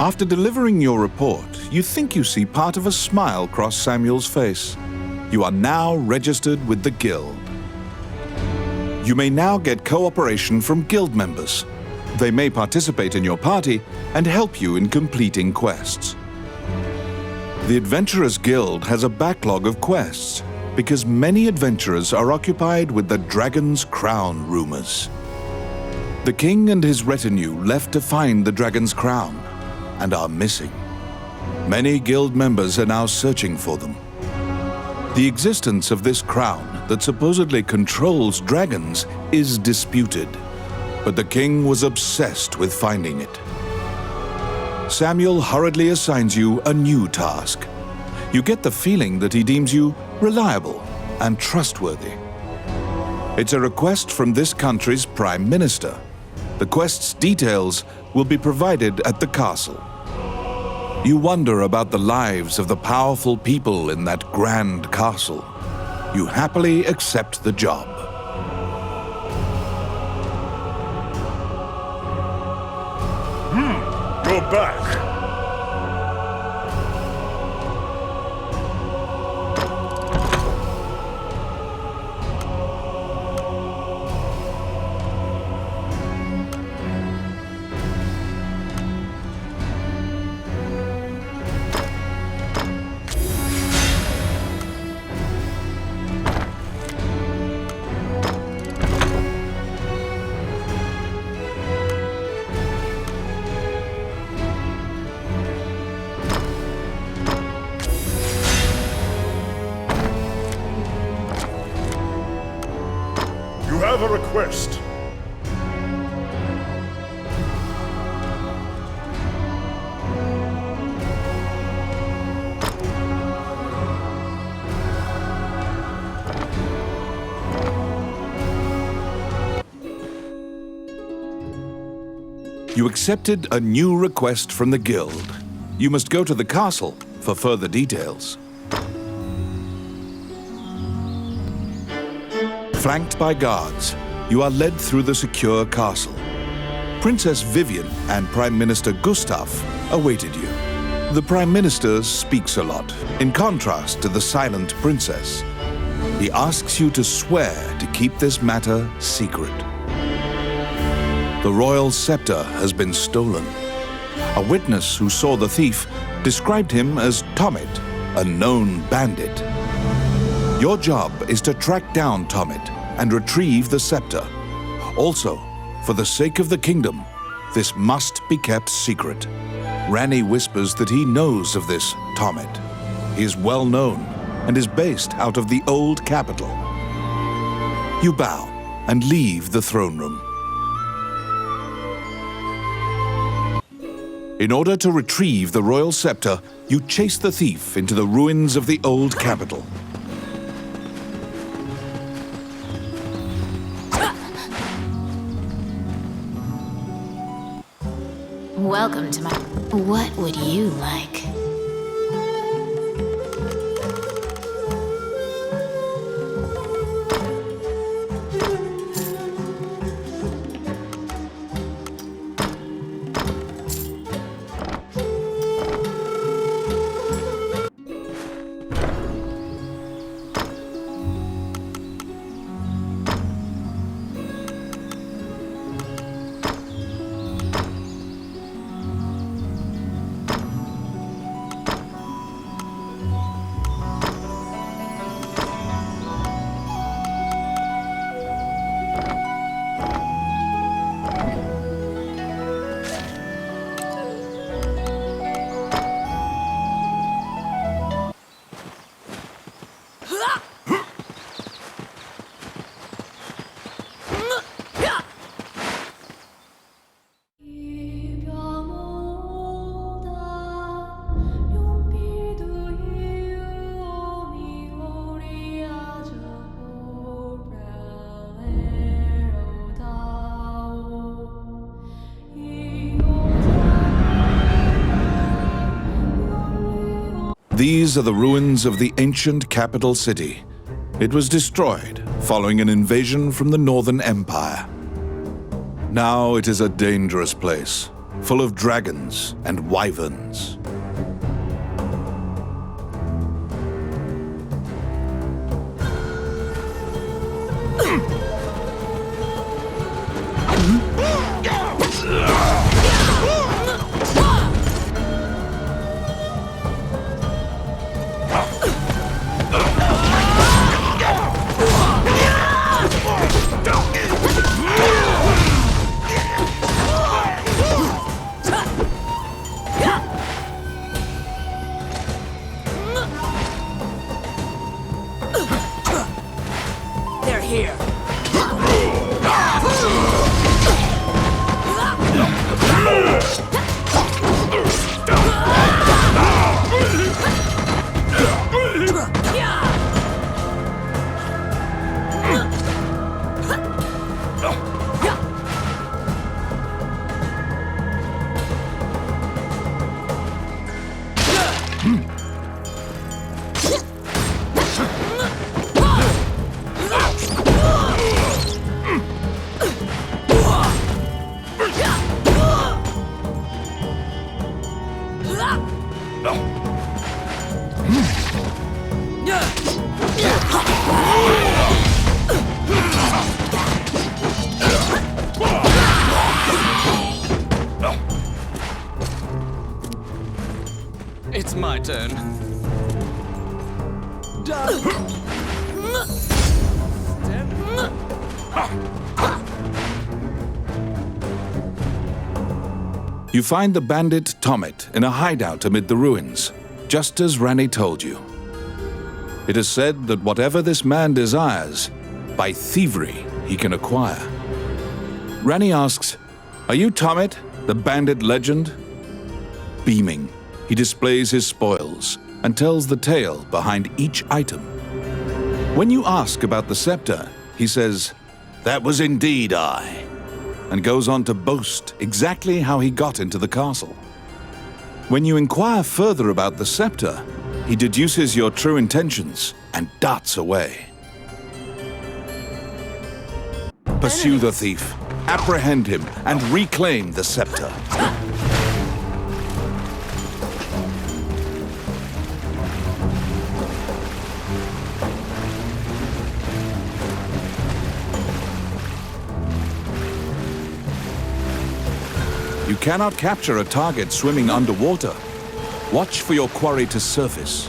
After delivering your report, you think you see part of a smile cross Samuel's face. You are now registered with the guild. You may now get cooperation from guild members. They may participate in your party and help you in completing quests. The Adventurers Guild has a backlog of quests because many adventurers are occupied with the Dragon's Crown rumors. The king and his retinue left to find the Dragon's Crown and are missing. Many guild members are now searching for them. The existence of this crown that supposedly controls dragons is disputed, but the king was obsessed with finding it. Samuel hurriedly assigns you a new task. You get the feeling that he deems you reliable and trustworthy. It's a request from this country's Prime Minister. The quest's details will be provided at the castle. You wonder about the lives of the powerful people in that grand castle. You happily accept the job. Go back. I have a request. You accepted a new request from the guild. You must go to the castle for further details. Flanked by guards, you are led through the secure castle. Princess Vivian and Prime Minister Gustav awaited you. The Prime Minister speaks a lot, in contrast to the silent princess. He asks you to swear to keep this matter secret. The royal scepter has been stolen. A witness who saw the thief described him as Tomit, a known bandit. Your job is to track down Tomit and retrieve the scepter. Also, for the sake of the kingdom, this must be kept secret. Ranni whispers that he knows of this Tomit. He is well known and is based out of the old capital. You bow and leave the throne room. In order to retrieve the royal scepter, you chase the thief into the ruins of the old capital. Welcome to my... What would you like? These are the ruins of the ancient capital city. It was destroyed following an invasion from the Northern Empire. Now it is a dangerous place. full of dragons and wyverns. They're here. It's my turn. You find the bandit Tomet in a hideout amid the ruins, just as Ranni told you. It is said that whatever this man desires, by thievery he can acquire. Ranni asks, "Are you Tomet, the bandit legend?" Beaming, he displays his spoils and tells the tale behind each item. When you ask about the scepter, he says, "That was indeed I," and goes on to boast exactly how he got into the castle. When you inquire further about the scepter, he deduces your true intentions and darts away. Pursue the thief, apprehend him, and reclaim the scepter. You cannot capture a target swimming underwater. Watch for your quarry to surface.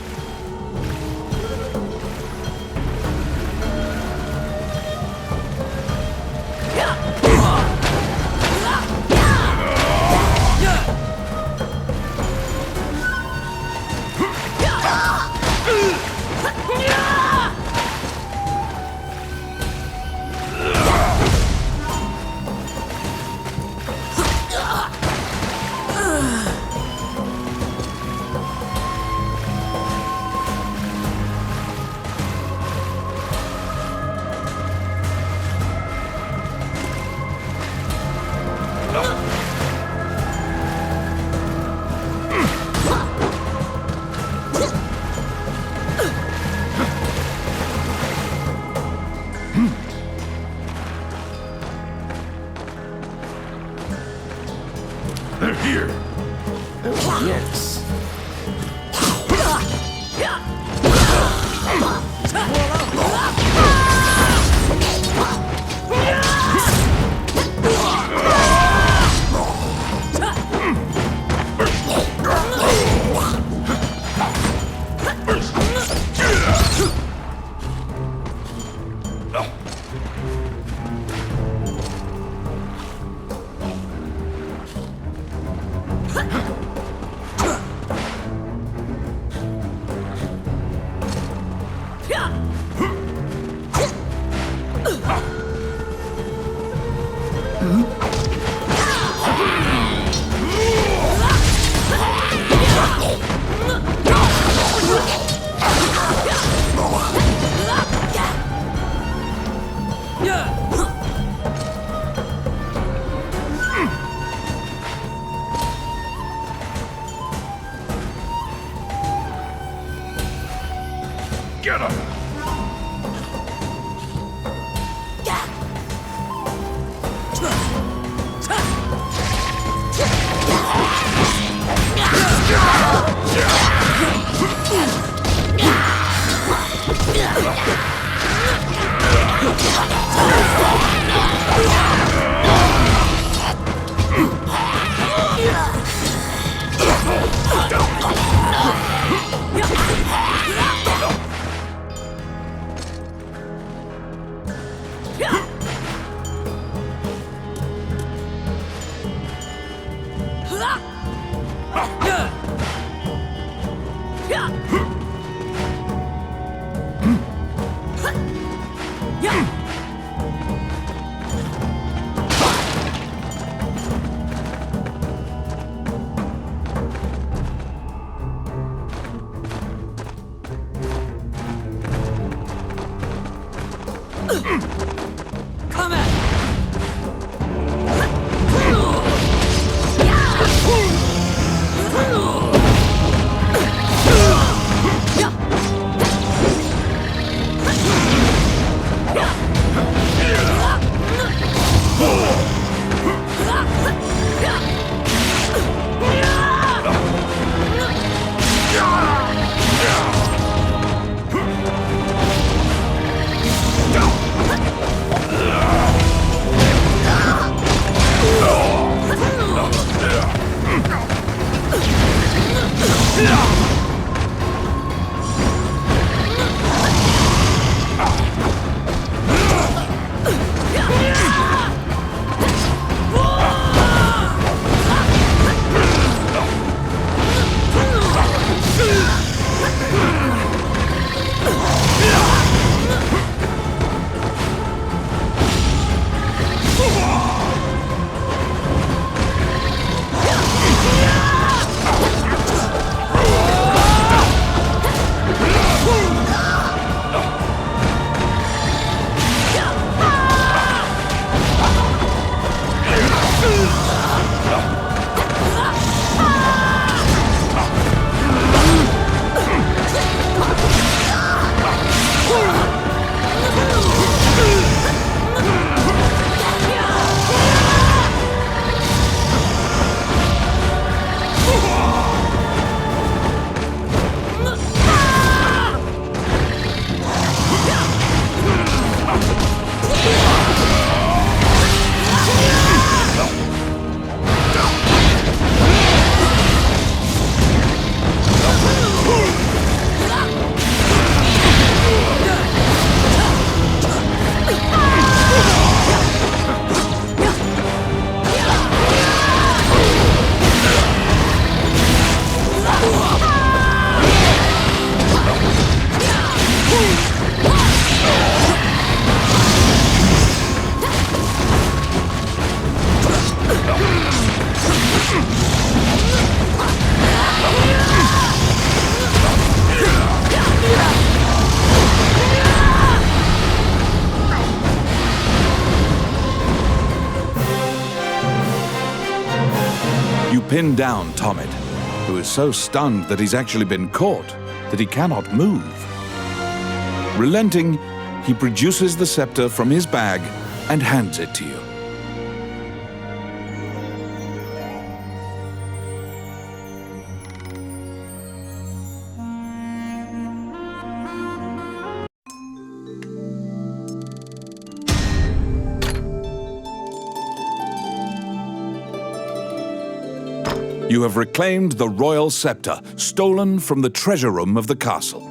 They're here. Yes. Get him! Pin down Tomit, who is so stunned that he's actually been caught that he cannot move. Relenting, he produces the scepter from his bag and hands it to you. You have reclaimed the royal scepter, stolen from the treasure room of the castle.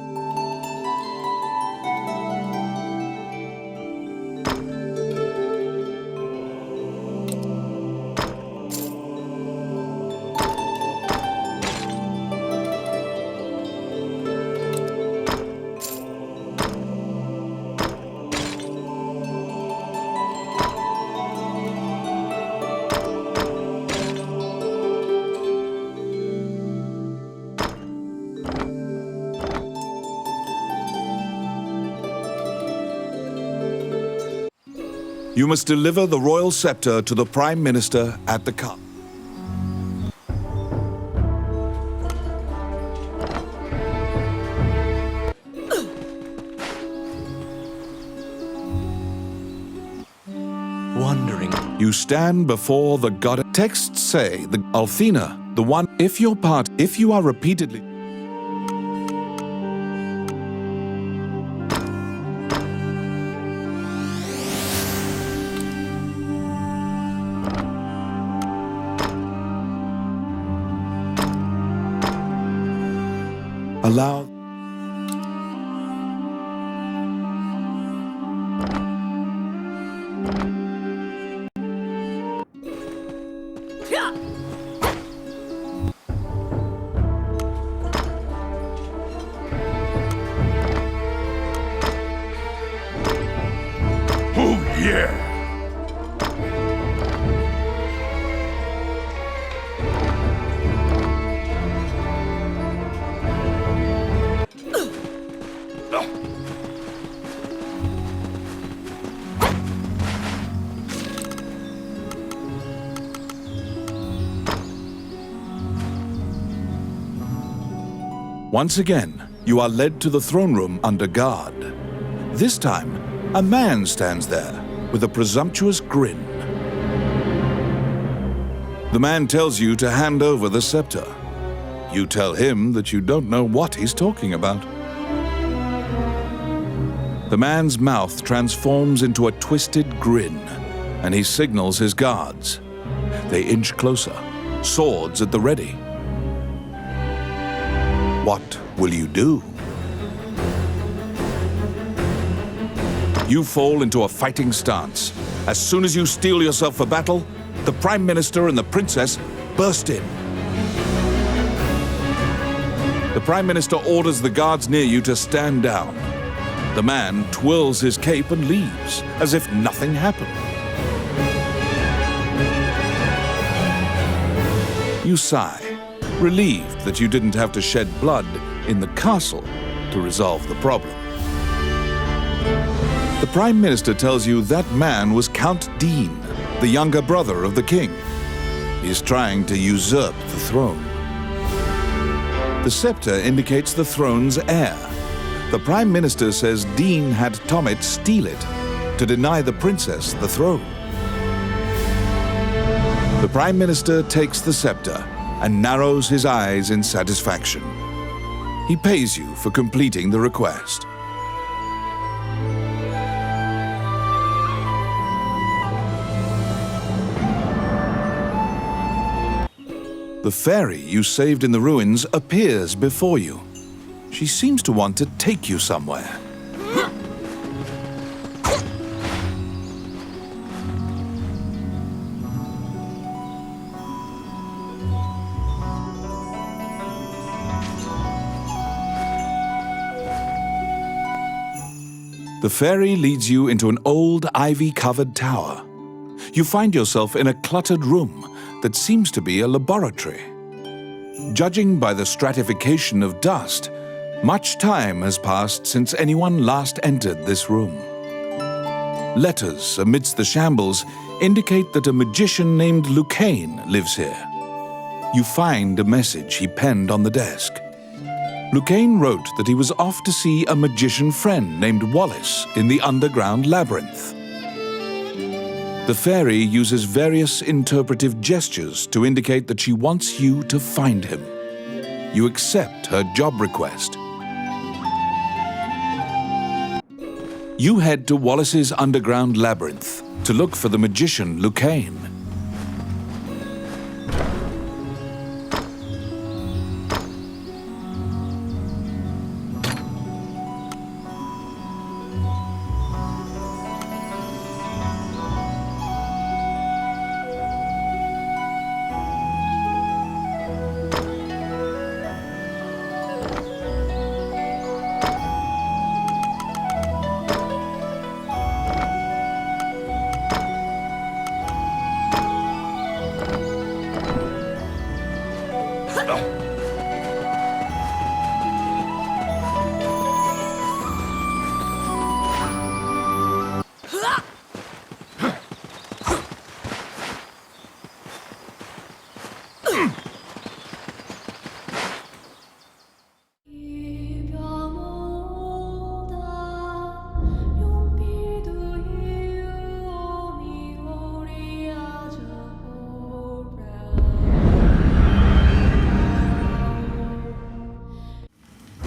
You must deliver the royal scepter to the Prime Minister at the castle. Wondering. You stand before the goddess. Texts say the Althena The one, if you are repeatedly... Allow... Oh, yeah! Once again, you are led to the throne room under guard. This time, a man stands there with a presumptuous grin. The man tells you to hand over the scepter. You tell him that you don't know what he's talking about. The man's mouth transforms into a twisted grin, and he signals his guards. They inch closer, swords at the ready. What will you do? You fall into a fighting stance. As soon as you steel yourself for battle, the Prime Minister and the Princess burst in. The Prime Minister orders the guards near you to stand down. The man twirls his cape and leaves, as if nothing happened. You sigh, relieved that you didn't have to shed blood in the castle to resolve the problem. The Prime Minister tells you that man was Count Dean, the younger brother of the king. He's trying to usurp the throne. The scepter indicates the throne's heir. The Prime Minister says Dean had Tommet steal it to deny the princess the throne. The Prime Minister takes the scepter and narrows his eyes in satisfaction. He pays you for completing the request. The fairy you saved in the ruins appears before you. She seems to want to take you somewhere. The fairy leads you into an old ivy-covered tower. You find yourself in a cluttered room that seems to be a laboratory. Judging by the stratification of dust, much time has passed since anyone last entered this room. Letters amidst the shambles indicate that a magician named Lucain lives here. You find a message he penned on the desk. Lucain wrote that he was off to see a magician friend named Wallace in the underground labyrinth. The fairy uses various interpretive gestures to indicate that she wants you to find him. You accept her job request. You head to Wallace's underground labyrinth to look for the magician Lucain.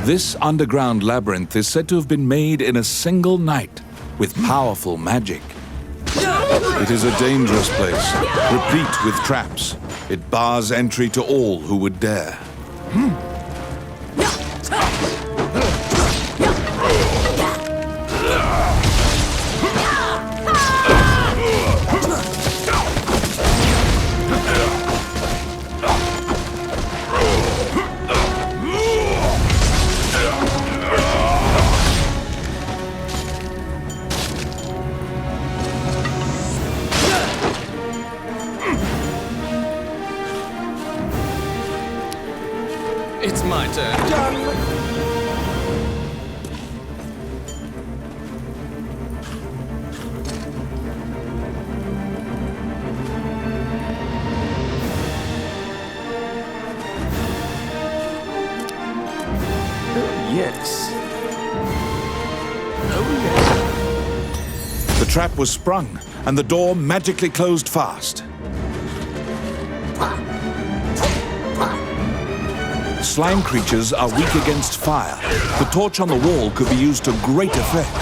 This underground labyrinth is said to have been made in a single night with powerful magic. It is a dangerous place, replete with traps. It bars entry to all who would dare. It's my turn. Yes. The trap was sprung, and the door magically closed fast. Slime creatures are weak against fire. The torch on the wall could be used to great effect.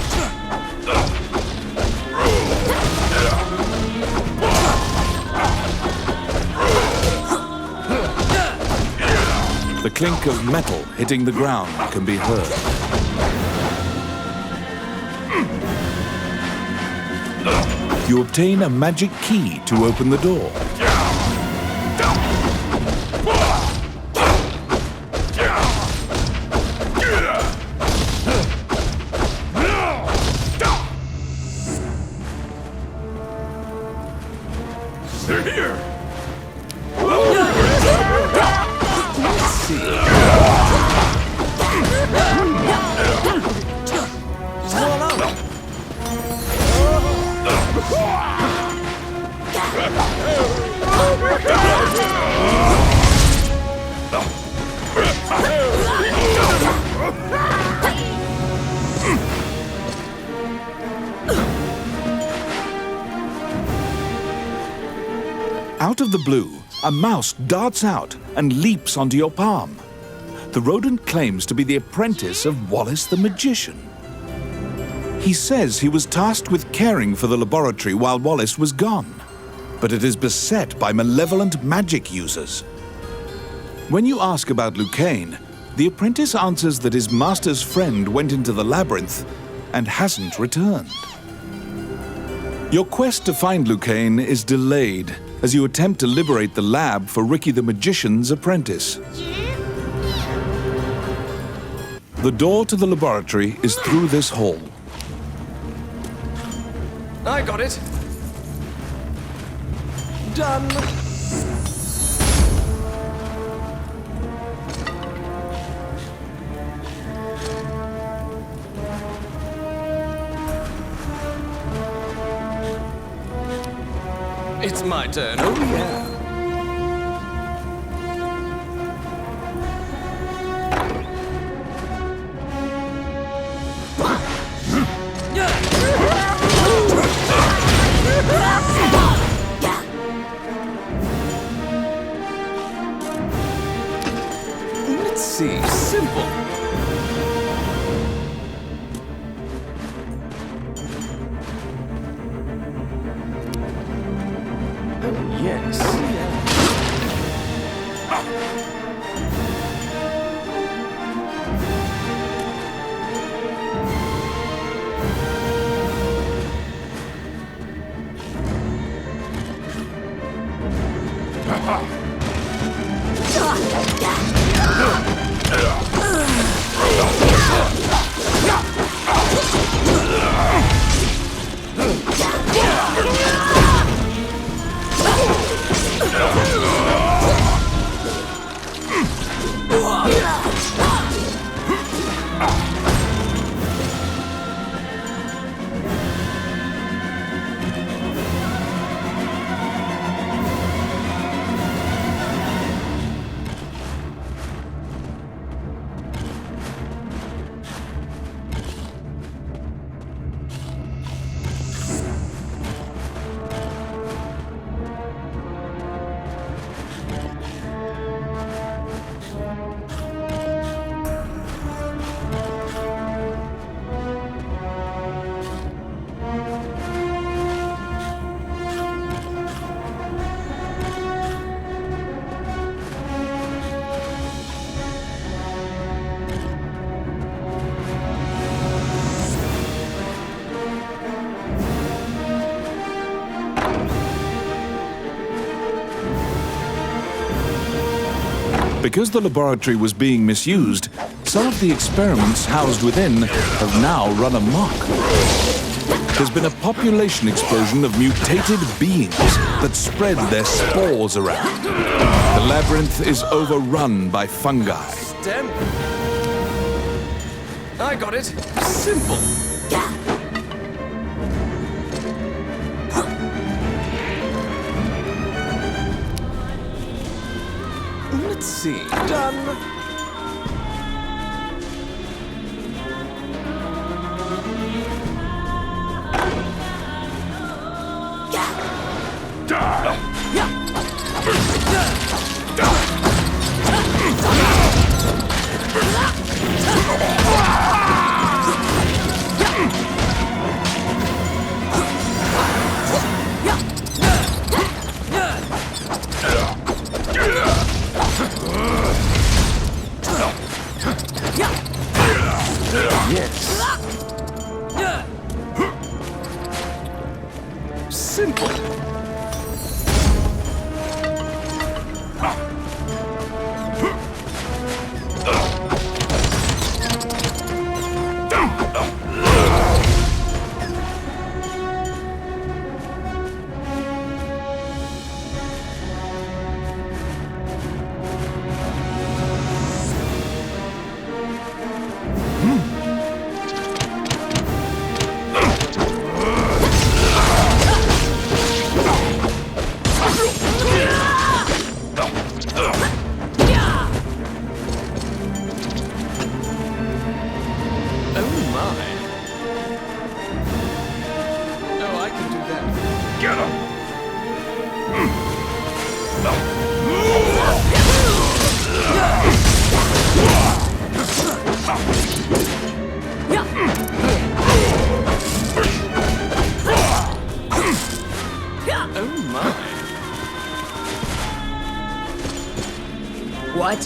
The clink of metal hitting the ground can be heard. You obtain a magic key to open the door. They're here! Out of the blue, a mouse darts out and leaps onto your palm. The rodent claims to be the apprentice of Wallace the magician. He says he was tasked with caring for the laboratory while Wallace was gone, but it is beset by malevolent magic users. When you ask about Lucain, the apprentice answers that his master's friend went into the labyrinth and hasn't returned. Your quest to find Lucain is delayed as you attempt to liberate the lab for Ricky the Magician's apprentice. The door to the laboratory is through this hall. I got it. Done. It's my turn. Oh, yeah. Let's see. Simple. Yes. Because the laboratory was being misused, some of the experiments housed within have now run amok. There's been a population explosion of mutated beings that spread their spores around. The labyrinth is overrun by fungi. Stem. I got it. Simple. Let's see. Done. Yes. Simple. Get him! Oh my. What?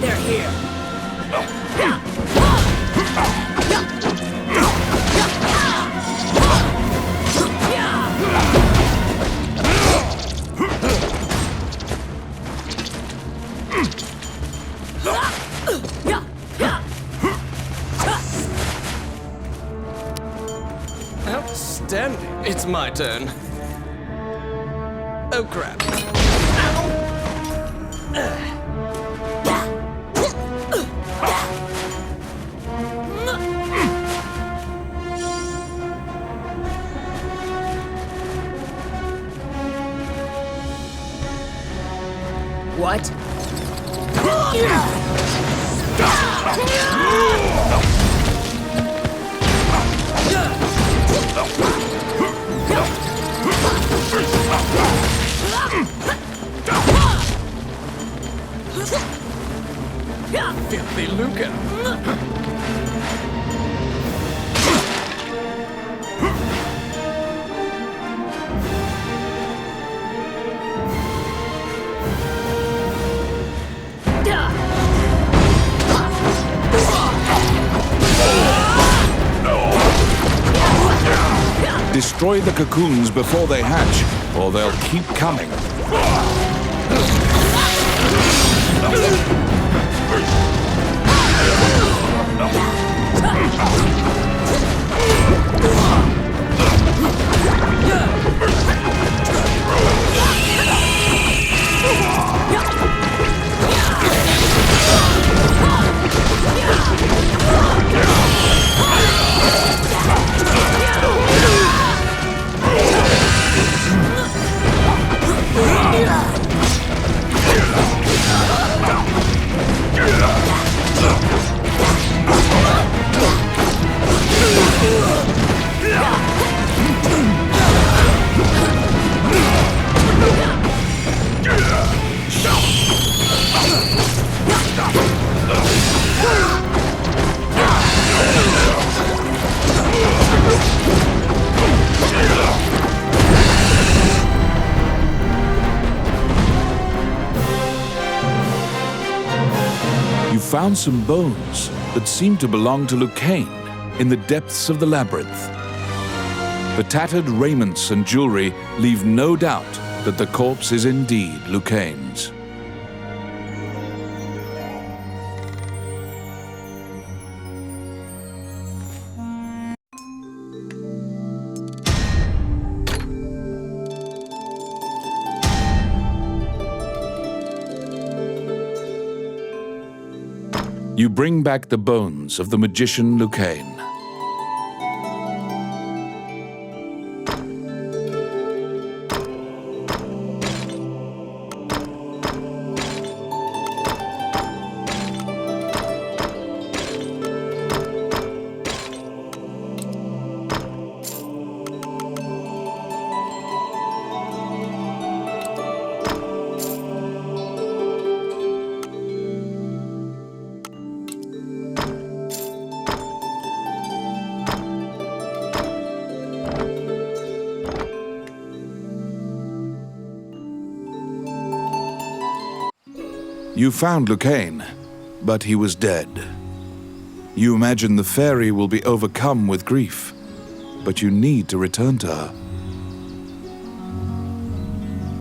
They're here. Outstanding. It's my turn. Oh crap. What? Filthy Lucain. Destroy the cocoons before they hatch, or they'll keep coming. You found some bones that seem to belong to Lucain. in the depths of the labyrinth. The tattered raiments and jewelry leave no doubt that the corpse is indeed Lucain's. You bring back the bones of the magician Lucain. You found Lucain, but he was dead. You imagine the fairy will be overcome with grief, but you need to return to her.